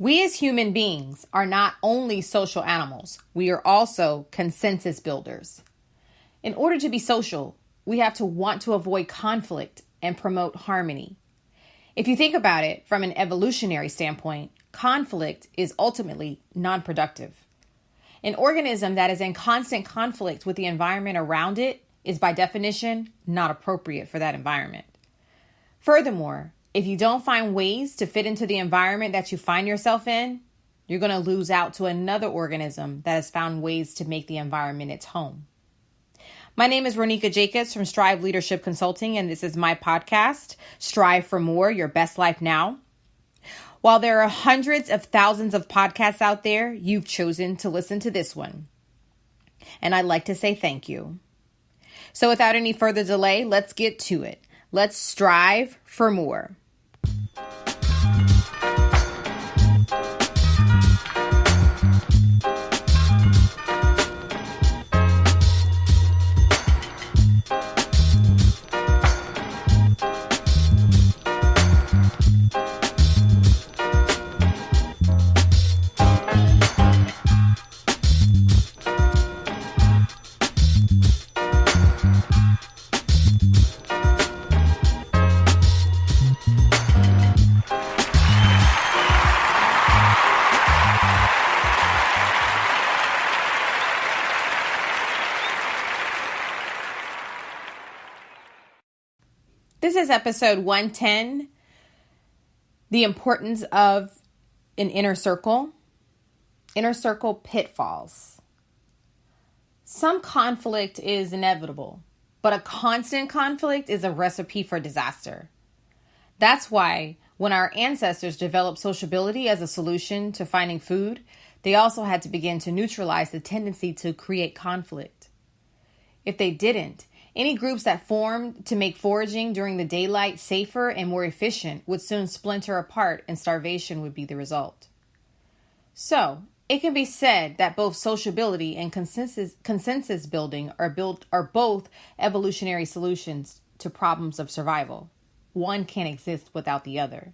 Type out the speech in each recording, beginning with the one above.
We as human beings are not only social animals, we are also consensus builders. In order to be social, we have to want to avoid conflict and promote harmony. If you think about it from an evolutionary standpoint, conflict is ultimately non-productive. An organism that is in constant conflict with the environment around it is by definition not appropriate for that environment. Furthermore, if you don't find ways to fit into the environment that you find yourself in, you're going to lose out to another organism that has found ways to make the environment its home. My name is Ronika Jacobs from Strive Leadership Consulting, and this is my podcast, Strive for More, Your Best Life Now. While there are hundreds of thousands of podcasts out there, you've chosen to listen to this one. And I'd like to say thank you. So without any further delay, let's get to it. Let's strive for more. This is episode 110, the importance of an inner circle pitfalls. Some conflict is inevitable, but a constant conflict is a recipe for disaster. That's why when our ancestors developed sociability as a solution to finding food, they also had to begin to neutralize the tendency to create conflict. If they didn't, any groups that formed to make foraging during the daylight safer and more efficient would soon splinter apart, and starvation would be the result. So, it can be said that both sociability and consensus building are both evolutionary solutions to problems of survival. One can't exist without the other.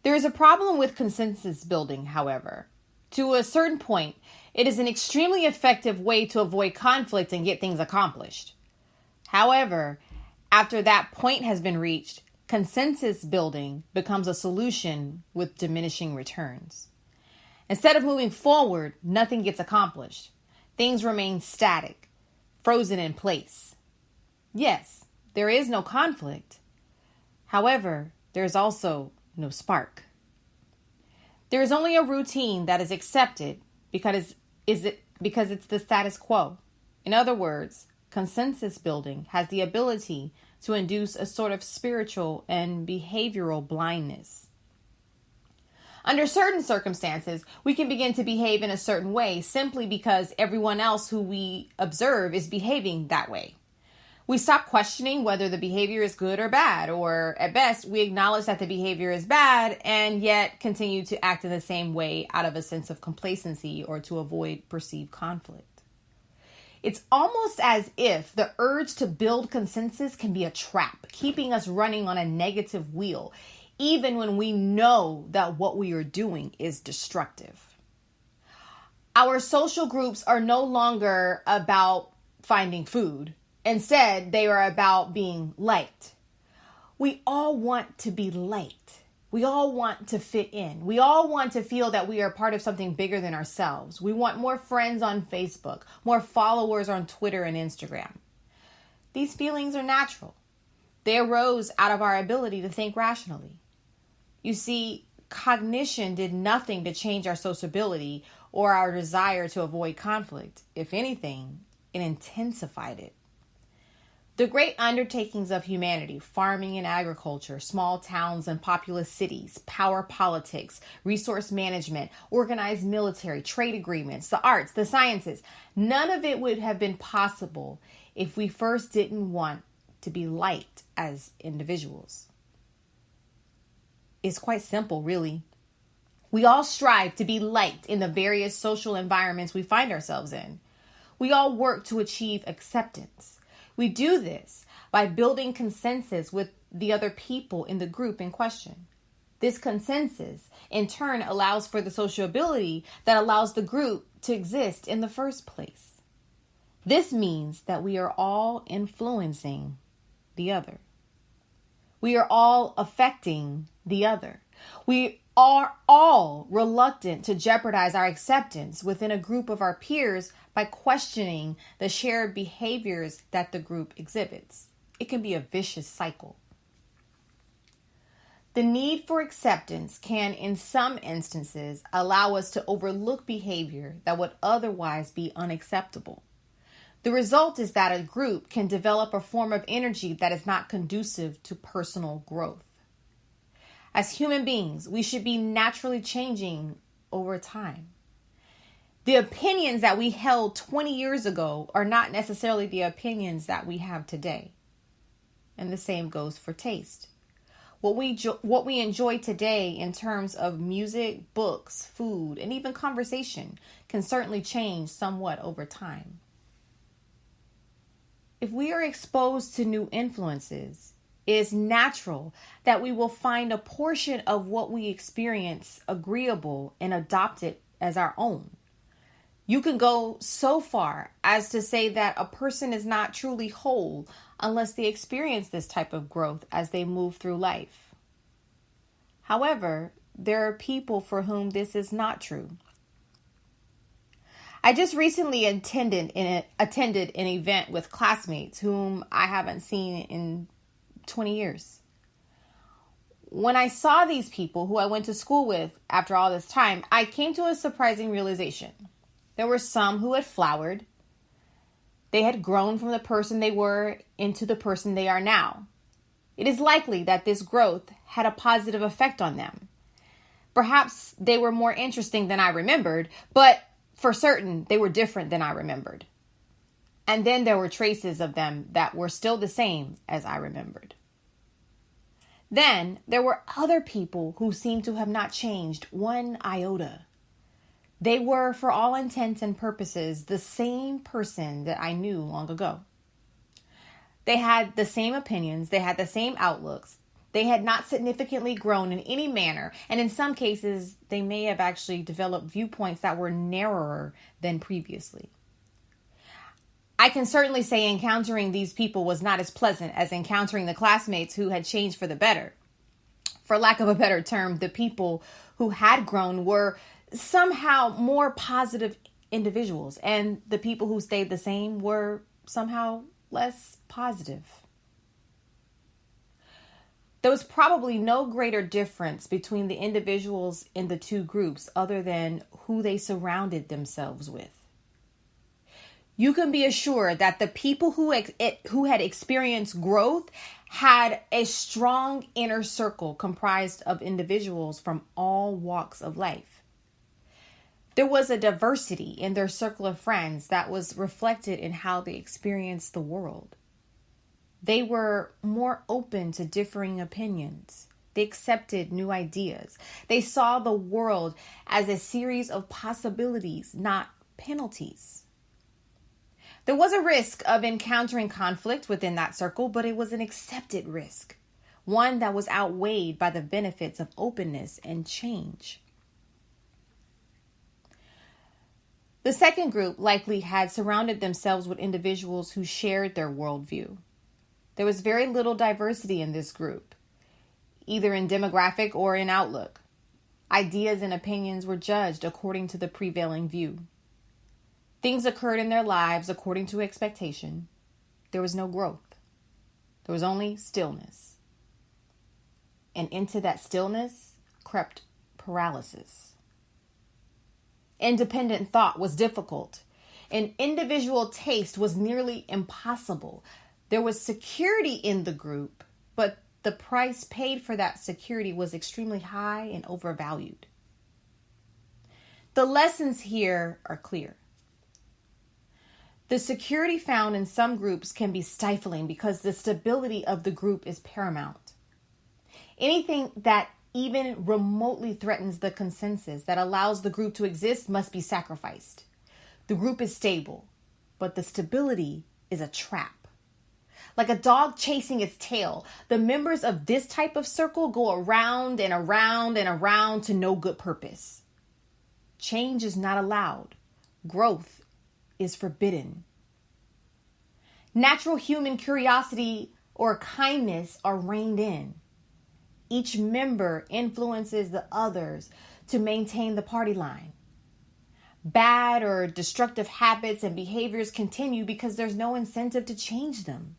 There is a problem with consensus building, however. To a certain point, it is an extremely effective way to avoid conflict and get things accomplished. However, after that point has been reached, consensus building becomes a solution with diminishing returns. Instead of moving forward, nothing gets accomplished. Things remain static, frozen in place. Yes, there is no conflict. However, there is also no spark. There is only a routine that is accepted because it's the status quo. In other words, consensus building has the ability to induce a sort of spiritual and behavioral blindness. Under certain circumstances, we can begin to behave in a certain way simply because everyone else who we observe is behaving that way. We stop questioning whether the behavior is good or bad, or at best, we acknowledge that the behavior is bad and yet continue to act in the same way out of a sense of complacency or to avoid perceived conflict. It's almost as if the urge to build consensus can be a trap, keeping us running on a negative wheel, even when we know that what we are doing is destructive. Our social groups are no longer about finding food. Instead, they are about being liked. We all want to be liked. We all want to fit in. We all want to feel that we are part of something bigger than ourselves. We want more friends on Facebook, more followers on Twitter and Instagram. These feelings are natural. They arose out of our ability to think rationally. You see, cognition did nothing to change our sociability or our desire to avoid conflict. If anything, it intensified it. The great undertakings of humanity, farming and agriculture, small towns and populous cities, power politics, resource management, organized military, trade agreements, the arts, the sciences, none of it would have been possible if we first didn't want to be liked as individuals. It's quite simple, really. We all strive to be liked in the various social environments we find ourselves in. We all work to achieve acceptance. We do this by building consensus with the other people in the group in question. This consensus, in turn, allows for the sociability that allows the group to exist in the first place. This means that we are all influencing the other. We are all affecting the other. We are all reluctant to jeopardize our acceptance within a group of our peers by questioning the shared behaviors that the group exhibits. It can be a vicious cycle. The need for acceptance can, in some instances, allow us to overlook behavior that would otherwise be unacceptable. The result is that a group can develop a form of energy that is not conducive to personal growth. As human beings, we should be naturally changing over time. The opinions that we held 20 years ago are not necessarily the opinions that we have today. And the same goes for taste. What we enjoy today in terms of music, books, food, and even conversation can certainly change somewhat over time. If we are exposed to new influences, it is natural that we will find a portion of what we experience agreeable and adopt it as our own. You can go so far as to say that a person is not truly whole unless they experience this type of growth as they move through life. However, there are people for whom this is not true. I just recently attended an event with classmates whom I haven't seen in 20 years. When I saw these people who I went to school with after all this time, I came to a surprising realization. There were some who had flowered. They had grown from the person they were into the person they are now. It is likely that this growth had a positive effect on them. Perhaps they were more interesting than I remembered, but for certain, they were different than I remembered. And then there were traces of them that were still the same as I remembered. Then there were other people who seemed to have not changed one iota. They were, for all intents and purposes, the same person that I knew long ago. They had the same opinions. They had the same outlooks. They had not significantly grown in any manner, and in some cases, they may have actually developed viewpoints that were narrower than previously. I can certainly say encountering these people was not as pleasant as encountering the classmates who had changed for the better. For lack of a better term, the people who had grown were somehow more positive individuals, and the people who stayed the same were somehow less positive. There was probably no greater difference between the individuals in the two groups other than who they surrounded themselves with. You can be assured that the people who had experienced growth had a strong inner circle comprised of individuals from all walks of life. There was a diversity in their circle of friends that was reflected in how they experienced the world. They were more open to differing opinions. They accepted new ideas. They saw the world as a series of possibilities, not penalties. There was a risk of encountering conflict within that circle, but it was an accepted risk, one that was outweighed by the benefits of openness and change. The second group likely had surrounded themselves with individuals who shared their worldview. There was very little diversity in this group, either in demographic or in outlook. Ideas and opinions were judged according to the prevailing view. Things occurred in their lives according to expectation. There was no growth. There was only stillness. And into that stillness crept paralysis. Independent thought was difficult, and individual taste was nearly impossible. There was security in the group, but the price paid for that security was extremely high and overvalued. The lessons here are clear. The security found in some groups can be stifling because the stability of the group is paramount. Anything that even remotely threatens the consensus that allows the group to exist must be sacrificed. The group is stable, but the stability is a trap. Like a dog chasing its tail. The members of this type of circle go around and around and around to no good purpose. Change is not allowed. Growth is forbidden. Natural human curiosity or kindness are reined in. Each member influences the others to maintain the party line. Bad or destructive habits and behaviors continue because there's no incentive to change them.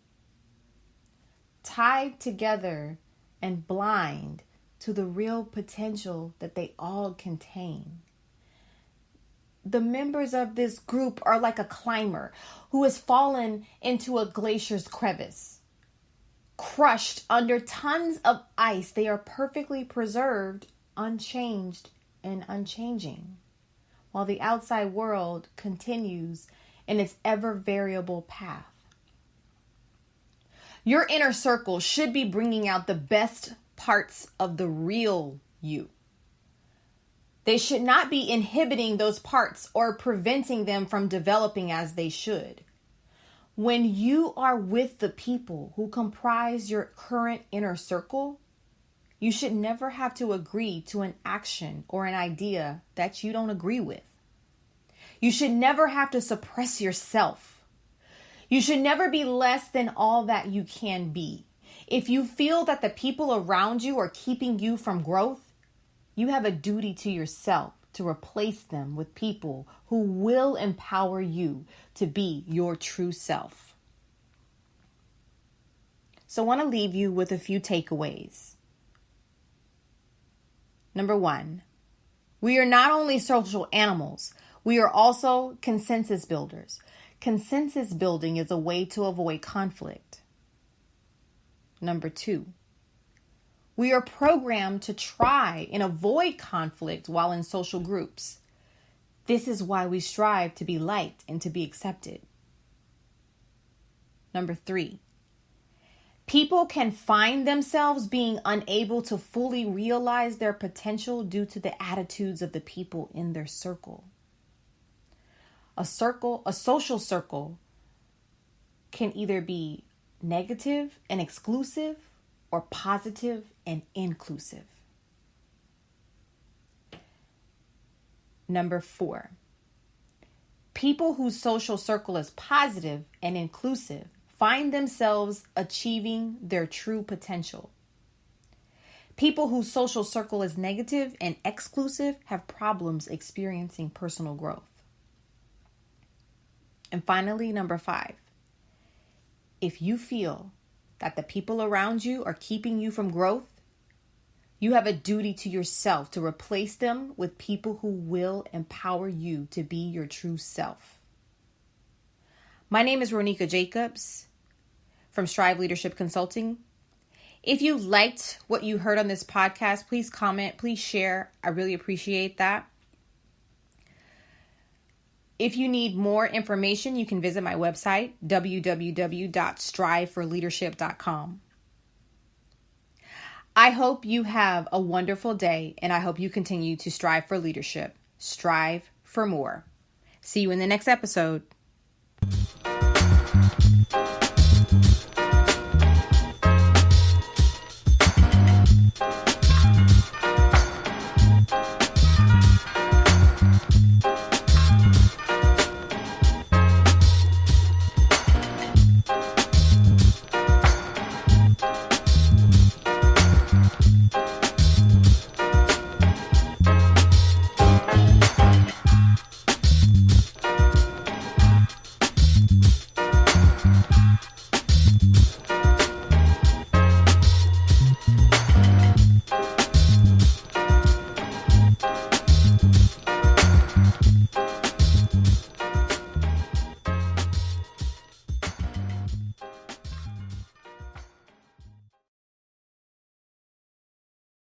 Tied together and blind to the real potential that they all contain. The members of this group are like a climber who has fallen into a glacier's crevice. Crushed under tons of ice, they are perfectly preserved, unchanged, and unchanging, while the outside world continues in its ever variable path. Your inner circle should be bringing out the best parts of the real you. They should not be inhibiting those parts or preventing them from developing as they should. When you are with the people who comprise your current inner circle, you should never have to agree to an action or an idea that you don't agree with. You should never have to suppress yourself. You should never be less than all that you can be. If you feel that the people around you are keeping you from growth, you have a duty to yourself to replace them with people who will empower you to be your true self. So I want to leave you with a few takeaways. Number 1, we are not only social animals, we are also consensus builders. Consensus building is a way to avoid conflict. Number 2, we are programmed to try and avoid conflict while in social groups. This is why we strive to be liked and to be accepted. Number 3, people can find themselves being unable to fully realize their potential due to the attitudes of the people in their circle. A social circle can either be negative and exclusive or positive and inclusive. Number 4, people whose social circle is positive and inclusive find themselves achieving their true potential. People whose social circle is negative and exclusive have problems experiencing personal growth. And finally, number 5, if you feel that the people around you are keeping you from growth, you have a duty to yourself to replace them with people who will empower you to be your true self. My name is Ronika Jacobs from Strive Leadership Consulting. If you liked what you heard on this podcast, please comment, please share. I really appreciate that. If you need more information, you can visit my website, www.striveforleadership.com. I hope you have a wonderful day, and I hope you continue to strive for leadership. Strive for more. See you in the next episode.